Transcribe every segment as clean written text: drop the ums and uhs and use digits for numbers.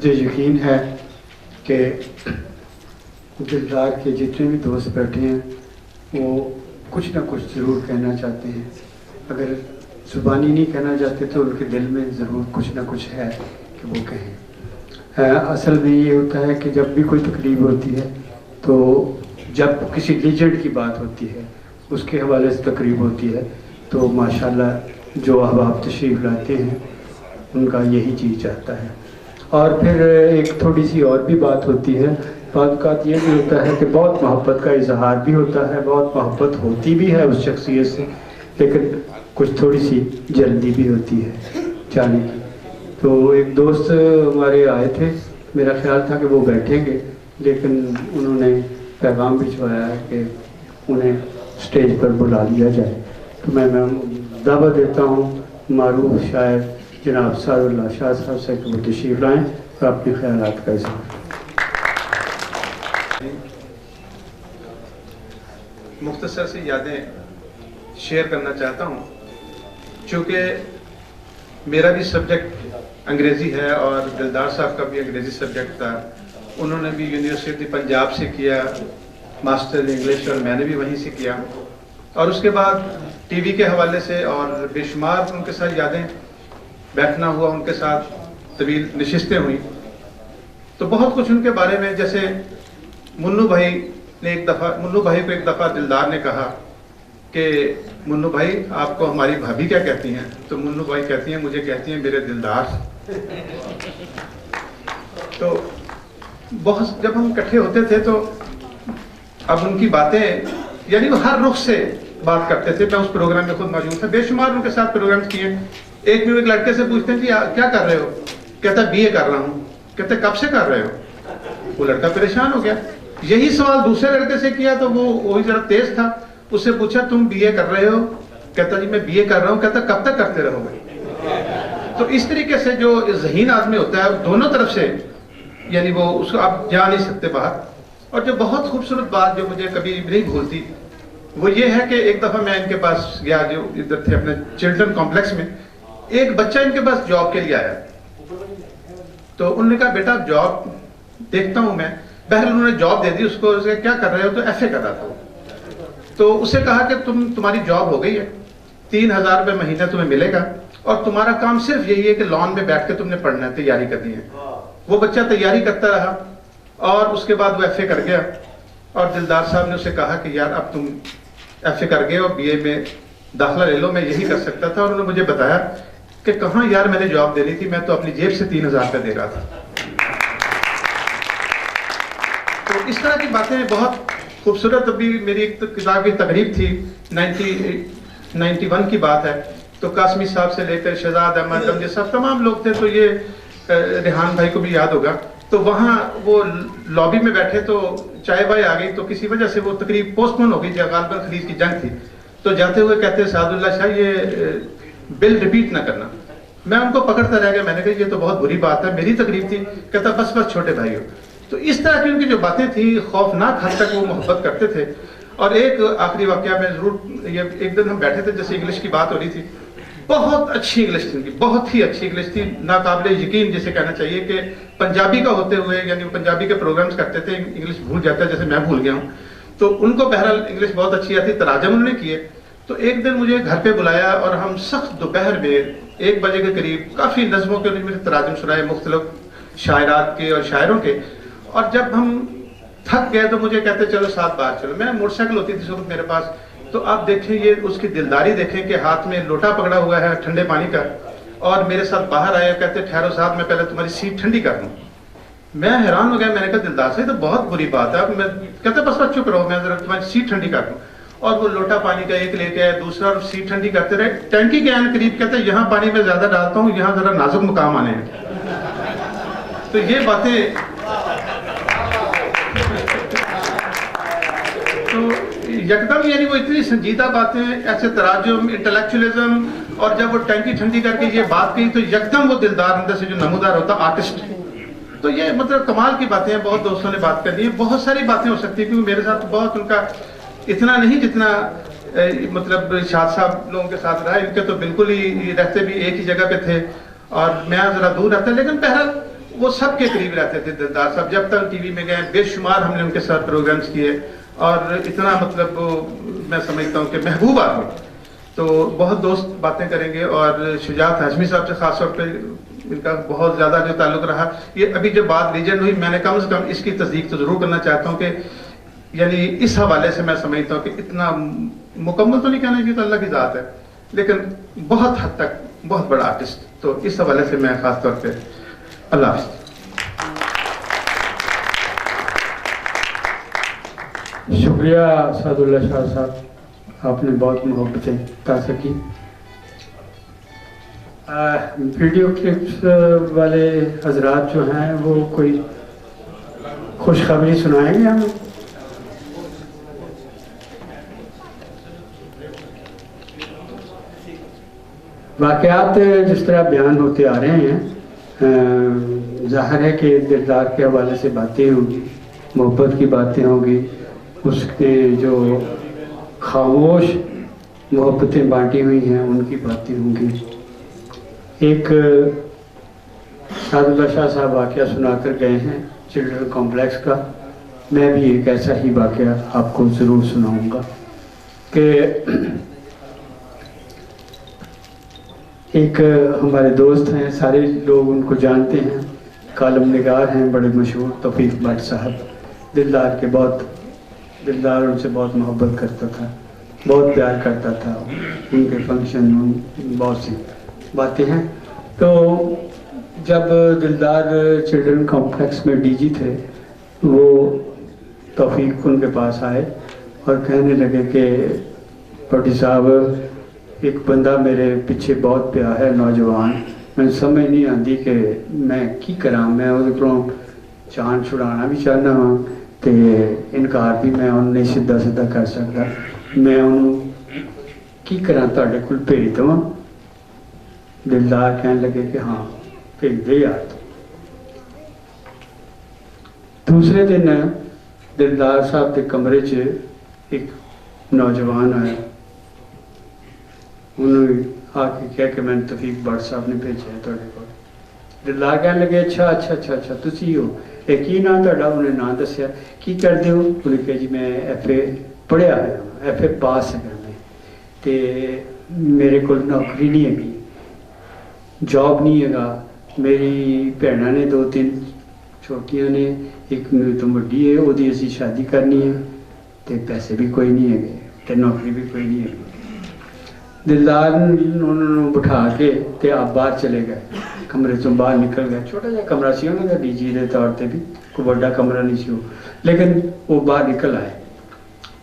مجھے یقین ہے کہ دلدار کے جتنے بھی دوست بیٹھے ہیں وہ کچھ نہ کچھ ضرور کہنا چاہتے ہیں. اگر زبانی نہیں کہنا چاہتے تو ان کے دل میں ضرور کچھ نہ کچھ ہے کہ وہ کہیں. اصل میں یہ ہوتا ہے کہ جب بھی کوئی تقریب ہوتی ہے تو جب کسی لیجنڈ کی بات ہوتی ہے اس کے حوالے سے تقریب ہوتی ہے تو ماشاءاللہ جو احباب تشریف لاتے ہیں ان کا یہی چیز چاہتا ہے. اور پھر ایک تھوڑی سی اور بھی بات ہوتی ہے. بعض اوقات یہ بھی ہوتا ہے کہ بہت محبت کا اظہار بھی ہوتا ہے, بہت محبت ہوتی بھی ہے اس شخصیت سے, لیکن کچھ تھوڑی سی جلدی بھی ہوتی ہے جانے کی. تو ایک دوست ہمارے آئے تھے, میرا خیال تھا کہ وہ بیٹھیں گے, لیکن انہوں نے پیغام بھجوایا ہے کہ انہیں اسٹیج پر بلا لیا جائے. تو میں دعوت دیتا ہوں معروف شاعر جناب سعد اللہ شاہ صاحب سے کہ وہ تشریف لائیں اور اپنے خیالات کا اظہار. مختصر سی یادیں شیئر کرنا چاہتا ہوں. چونکہ میرا بھی سبجیکٹ انگریزی ہے اور دلدار صاحب کا بھی انگریزی سبجیکٹ تھا. انہوں نے بھی یونیورسٹی پنجاب سے کیا ماسٹر انگلش اور میں نے بھی وہیں سے کیا. اور اس کے بعد ٹی وی کے حوالے سے اور بے شمار ان کے ساتھ یادیں, بیٹھنا ہوا ان کے ساتھ, طویل نشستیں ہوئیں. تو بہت کچھ ان کے بارے میں, جیسے منو بھائی کو ایک دفعہ دلدار نے کہا کہ منو بھائی آپ کو ہماری بھابھی کیا کہتی ہیں؟ تو منو بھائی کہتی ہیں مجھے کہتی ہیں میرے دلدار. تو بہت جب ہم اکٹھے ہوتے تھے تو اب ان کی باتیں, یعنی وہ ہر رخ سے بات کرتے تھے. میں اس پروگرام میں خود موجود تھا, بے شمار ان کے ساتھ پروگرام کیے. ایک دن ایک لڑکے سے پوچھتے ہیں جی کیا کر رہے ہو؟ کہتا بی اے کر رہا ہوں. کہتے کب سے کر رہے ہو؟ وہ لڑکا پریشان ہو گیا. یہی سوال دوسرے لڑکے سے کیا تو وہی ذرا تیز تھا, اس سے پوچھا تم بی اے کر رہے ہو؟ کہتا جی میں بی اے کر رہا ہوں. کہتا کب تک کرتے رہو گے؟ تو اس طریقے سے جو ذہین آدمی ہوتا ہے دونوں طرف سے, یعنی وہ اس کو آپ جا نہیں سکتے باہر. اور جو بہت خوبصورت بات جو مجھے کبھی نہیں بھولتی وہ یہ ہے کہ ایک دفعہ میں ان کے پاس گیا, جو ادھر تھے اپنے چلڈرن کمپلیکس میں. ایک بچہ ان کے پاس جاب کے لیے آیا, تو انہوں نے کہا بیٹا جاب دیکھتا ہوں میں. بہرحال انہوں نے جاب دے دی اس کو. کیا کر رہے ہو؟ تو ایف اے کر رہا تھا. تو اس سے کہا کہ تمہاری جاب ہو گئی ہے, 3000 روپے مہینہ تمہیں ملے گا, اور تمہارا کام صرف یہی ہے کہ لان میں بیٹھ کے تم نے پڑھنا ہے, تیاری کرنی ہے. وہ بچہ تیاری کرتا رہا اور اس کے بعد وہ ایف اے کر گیا. اور دلدار صاحب نے اسے کہا کہ یار اب تم ایف اے کر گئے اور بی اے میں داخلہ لے لو, میں یہی کر سکتا تھا. اور انہوں نے مجھے بتایا کہ کہاں یار میں نے جاب دینی تھی, میں تو اپنی جیب سے 3000 روپے دے رہا تھا. تو اس طرح کی باتیں بہت خوبصورت. ابھی میری ایک کتاب کی تقریب تھی 91 کی بات ہے, تو قاسمی صاحب سے لے کر شہزاد احمد رمضی صاحب تمام لوگ تھے. تو یہ ریحان بھائی کو بھی یاد ہوگا. تو وہاں وہ لابی میں بیٹھے تو چائے بائے آ گئی, تو کسی وجہ سے وہ تقریب پوسٹ پون ہو گئی, غالباً خلیج کی جنگ تھی. تو جاتے ہوئے کہتے سعد اللہ شاہ یہ بل ریپیٹ نہ کرنا. میں ان کو پکڑتا رہ گیا, میں نے کہا یہ تو بہت بری بات ہے, میری تقریب تھی. کہتا بس چھوٹے بھائی ہو. تو اس طرح کی ان کی جو باتیں تھیں, خوفناک حد تک وہ محبت کرتے تھے. اور ایک آخری واقعہ میں ضرور, یہ ایک دن ہم بیٹھے تھے, جیسے انگلش کی بات ہو رہی تھی. بہت اچھی انگلش تھی ان کی, بہت ہی اچھی انگلش تھی, ناقابل یقین جسے کہنا چاہیے کہ پنجابی کا ہوتے ہوئے, یعنی پنجابی کے پروگرامز کرتے تھے, انگلش بھول جاتا ہے جیسے میں بھول گیا ہوں. تو ان کو بہرحال انگلش بہت اچھی آتی, تراجم انہوں نے کیے. تو ایک دن مجھے گھر پہ بلایا اور ہم سخت دوپہر میں 1 بجے کے قریب کافی نظموں کے مجھے تراجم سنائے, مختلف شاعرات کے اور شاعروں کے. اور جب ہم تھک گئے تو مجھے کہتے چلو ساتھ باہر چلو. میں موٹر سائیکل ہوتی تھی اس وقت میرے پاس. تو آپ دیکھیں یہ اس کی دلداری دیکھیں کہ ہاتھ میں لوٹا پکڑا ہوا ہے ٹھنڈے پانی کا, اور میرے ساتھ باہر آئے, کہتے ٹھہرو صاحب میں پہلے تمہاری سیٹ ٹھنڈی کر دوں. میں حیران ہو گیا, میں نے کہا دلدار سے تو بہت بری بات ہے. میں کہتے بس چپ رہو, میں ذرا تمہاری سیٹ ٹھنڈی کر دوں. اور وہ لوٹا پانی کا ایک لے کے آئے, دوسرا, اور سیٹ ٹھنڈی کرتے رہے. ٹینکی کے آنے قریب کہتے یہاں پانی میں زیادہ ڈالتا ہوں, یہاں ذرا نازک مقام آنے ہیں. تو یہ باتیں, تو یکدم یعنی وہ اتنی سنجیدہ باتیں, ایسے تراجم, انٹلیکچولیزم, اور جب وہ ٹینکی ٹھنڈی کر کے یہ بات کہی تو یکدم وہ دلدار اندر سے جو نمودار ہوتا آرٹسٹ. تو یہ مطلب کمال کی باتیں ہیں. بہت دوستوں نے بات کر لی ہے, بہت ساری باتیں ہو سکتی ہیں, کیونکہ میرے ساتھ بہت ان کا اتنا نہیں جتنا مطلب شاد صاحب لوگوں کے ساتھ رہا. ان کے تو بالکل ہی رہتے بھی ایک ہی جگہ پہ تھے اور میں ذرا دور رہتا. لیکن بہرحال वो सबके करीब रहते थे दिलदार साहब। जब तक टीवी में गए बेशुमार हमने उनके साथ प्रोग्राम्स किए, और इतना मतलब वो मैं समझता हूँ कि महबूब आदमी, तो बहुत दोस्त बातें करेंगे। और शुजात हाशमी साहब से खास तौर पे इनका बहुत ज़्यादा जो ताल्लुक़ रहा, ये अभी जब बात लीजेंड हुई, मैंने कम से कम इसकी तस्दीक तो ज़रूर करना चाहता हूँ कि यानी इस हवाले से मैं समझता हूँ कि इतना मुकम्मल तो नहीं कहना चाहिए, तो अल्लाह की ज़ात है, लेकिन बहुत हद तक बहुत बड़ा आर्टिस्ट। तो इस हवाले से मैं ख़ास तौर पे अल्लाह हाफ़िज़। शुक्रिया सादुल्लाह शाह साहब, आपने बहुत मोहब्बतें ताज़ा की। वीडियो क्लिप्स वाले हजरात जो हैं वो कोई खुशखबरी सुनाएंगे हमें? वाक़यात जिस तरह बयान होते आ रहे हैं, ज़ाहिर है कि दिलदार के हवाले से बातें होंगी, मोहब्बत की बातें होंगी, उसके जो खामोश मोहब्बतें बांटी हुई हैं उनकी बातें होंगी। एक सादुल्लाह शाह साहब वाक़या सुनाकर गए हैं चिल्ड्रन कॉम्प्लेक्स का, मैं भी एक ऐसा ही वाक़या आपको ज़रूर सुनाऊंगा कि एक हमारे दोस्त हैं, सारे लोग उनको जानते हैं, कालम निगार हैं बड़े मशहूर, तौफीक भट्ट साहब, दिलदार के बहुत, दिलदार उनसे बहुत मोहब्बत करता था, बहुत प्यार करता था, उनके फंक्शन बहुत सी बातें हैं। तो जब दिलदार चिल्ड्रन कॉम्प्लेक्स में डीजी थे, वो तौफीक उनके पास आए और कहने लगे कि पटी साहब, एक बंदा मेरे पीछे बहुत पिया है, नौजवान, मैं समझ नहीं आती कि मैं की करा, मैं उहदे कोलों जान छुड़ाना भी चाहना वा ते इनकार भी मैं उन्हें सीधा सीधा कर सकता, मैं उन्होंने की करा, तुहाडे कोल भेज देवां? दिलदार कहने लगे कि हाँ भेज दे यार। दूसरे दिन दिलदार साहब के कमरे च एक नौजवान आया, उन्होंने आके कहा कि मैंने तौफीक भट्ट साहब ने भेजा है तुहाडे कोल। दिलदार कहने लगे अच्छा अच्छा अच्छा अच्छा तुसी हो, एक की नाम तुहाडा? उन्हें नाम दस्या। की करदे हो? उन्हें कहा जी मैं FA पढ़िया है, FA पास है मैं, ते मेरे को नौकरी नहीं हैगी, जॉब नहीं हैगा, मेरी भैनां ने 2-3 छोटियां ने, एक मेरे तो वड्डी है, ओदी असीं शादी करनी है, ते पैसे भी कोई नहीं है, ते नौकरी भी कोई नहीं है। दिलदार उन्होंने बिठा के ते आप बाहर चले गए, कमरे से बाहर निकल गए। छोटा जा कमरा सी उन्होंने डीजी के तौर पर भी, कोई बड़ा कमरा नहीं सी, लेकिन वो बाहर निकल आए।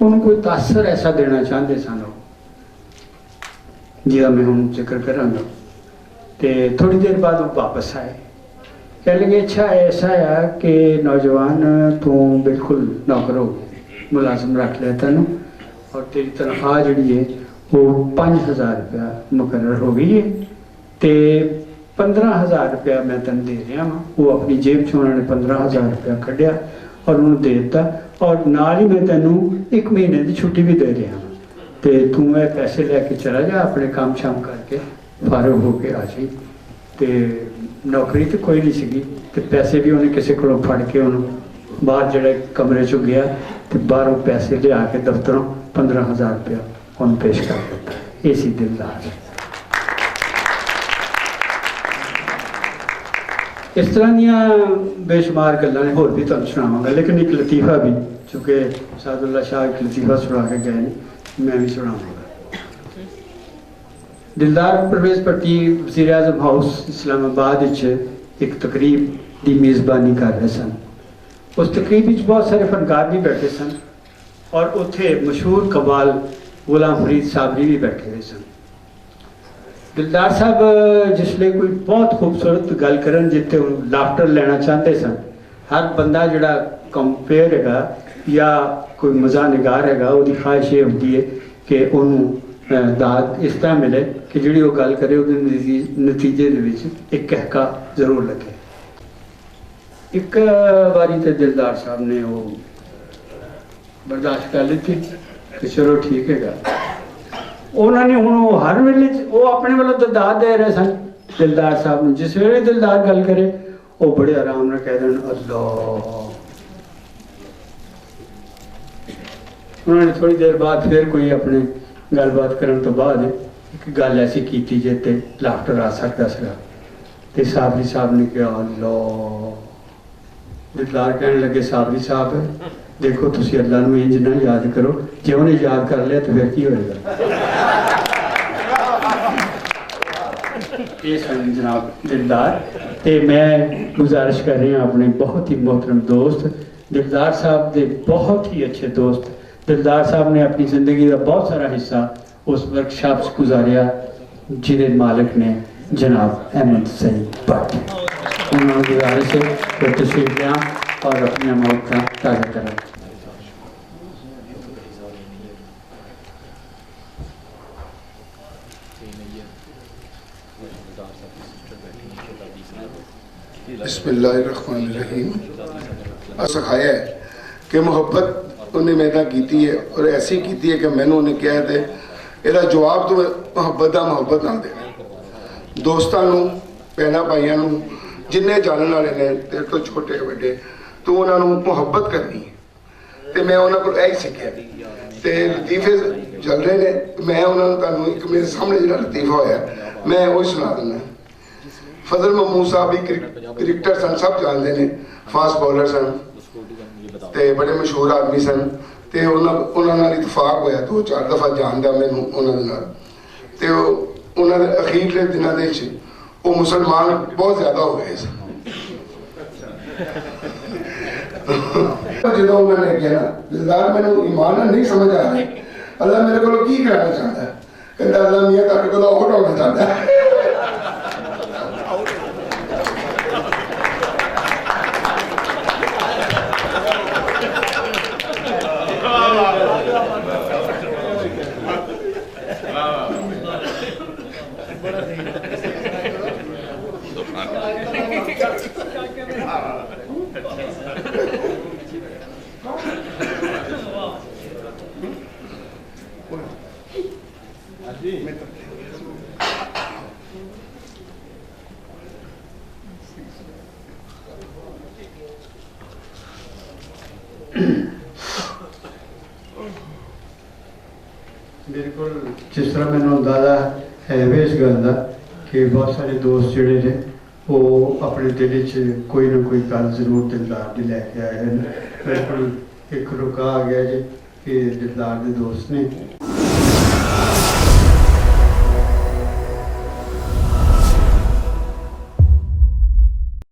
उन्होंने कोई तासर ऐसा देना चाहते सन जिसका मैं हूँ जिक्र करांगा। तो थोड़ी देर बाद वो वापस आए, कह लगे अच्छा ऐसा है कि नौजवान तू बिल्कुल नौकर हो गया, मुलाजम रख लिया तेन, और तेरी तनख्वाह जी है वो 5000 रुपया मुकर्रर हो गई है, तो 15000 रुपया मैं तेन दे रहा वा। वो अपनी जेब चो उन्होंने 15000 रुपया कढ़िया और उन्होंने दे दिता, और नाल ही मैं तेनू 1 महीने की छुट्टी भी दे रहा हाँ, तो तू ये पैसे लैके चला जा, अपने काम शाम करके फारग होके आ जाई। तो नौकरी तो कोई नहीं सी, तो पैसे भी उन्हें किसी को फड़ के उन्होंने बाहर जड़े कमरे चो गया, तो बाहरों पैसे लिया के दफ्तरों 15000 रुपया उन्हें पेश कर दिता। ये सी दिलदार। इस तरह दियाँ बेशुमार गल्लां ने, होर भी तुहानूं सुणावांगा, लेकिन एक लतीफ़ा भी, चूँकि सादुल्लाह शाह एक लतीफ़ा सुना के गए ने, मैं भी सुनाऊँगा। दिलदार परवेज़ भट्टी वज़ीर आज़म हाउस इस्लामाबाद एक तकरीब की मेज़बानी कर रहे सन। उस तकरीब में बहुत सारे फनकार भी बैठे सन, और उत्थे मशहूर कव्वाल गुलाम फरीद साबरी भी बैठे हुए सन। दिलदार साहब जिसले कोई बहुत खूबसूरत गल करन जिते लाफ्टर लेना चाहते सन, हर बंदा जड़ा कंपेयर है या कोई मज़ा निगार है, वो ख्वाहिश ये होती है कि उन्होंने दाद इस तरह मिले कि जी वो गल करे नतीजे एक कहका जरूर लगे। एक बारी तो दिलदार साहब ने वो बर्दाश्त कर ली थी कि चलो ठीक है। उन्होंने हूँ हर वेले वो अपने वालों तो दाद दे रहे सन दिलदार साहब ने, जिस वे दिलदार गल करे वो बड़े आराम नाल कह देन अल्लाह। उन्होंने थोड़ी देर बाद फिर कोई अपने गलबात करने तो बाद एक गल ऐसी की जे ते लाफ्टर आ सकता सीगा ते साबरी साहब ने कहा अल्लाह। दिलदार कहने लगे साबरी साहब देखो तुसी अल्लाह नूं इंज ना याद करो, जे उन्हें याद कर लिया तो फिर की होएगा। ये सन जनाब दिलदार। ते मैं गुजारिश कर रही हूँ अपने बहुत ही मोहतरम दोस्त दिलदार साहब के बहुत ही अच्छे दोस्त दिलदार साहब ने अपनी ज़िंदगी का बहुत सारा हिस्सा उस वर्कशॉप से गुजारिया जिहदे मालिक ने जनाब अहमद सईद भट्ट। उन्होंने गुजारिश है कि तशरीफ लें और अपनी मौत का ताज़ा करें। बिस्मिल्लाहिर्रहमानिर्रहीम। सिखाया है कि मुहब्बत उन्हें मैदा की है और ऐसी की है कि मैंने उन्हें कहा थे ਇਹਦਾ जवाब तो मुहब्बत का मुहब्बत नाल देना। दोस्तों भैनों भाइयों जिन्ने जानने वाले ने तेरे तो छोटे बड़े तो उन्होंने मुहब्बत करनी है तो मैं उन्होंने को यही सीखा तो लतीफे चल रहे हैं। मैं उन्होंने एक मेरे सामने जो लतीफा होया मैं वो सुना देना। फजल महमूद साहब भी क्रिकेटर सन, सब जानते हैं, फास्ट बॉलर सन ते बड़े मशहूर आदमी सन ते उन्होंने इतफाक होया 2-4 दफ़ा जानदा मैनू उन्होंने ते उन्होंने अखीर के दिनों वो मुसलमान बहुत ज़्यादा हो गए सन। जो उन्होंने कहा दिलदार मैंने ईमान नहीं समझ आ रही अल्लाह मेरे को की कराना चाहता है, कहता अल्लाह मियाँ तेरे को आउट होना चाहता है। मेरे को जिस तरह मैंने अंदाजा है भी इस गल का कि बहुत सारे दोस्त जोड़े ने वो अपने दिल च कोई ना कोई गल जरूर दिलदार की लैके आए हैं। मेरे को एक रुका आ गया जी कि दिलदार के दोस्त ने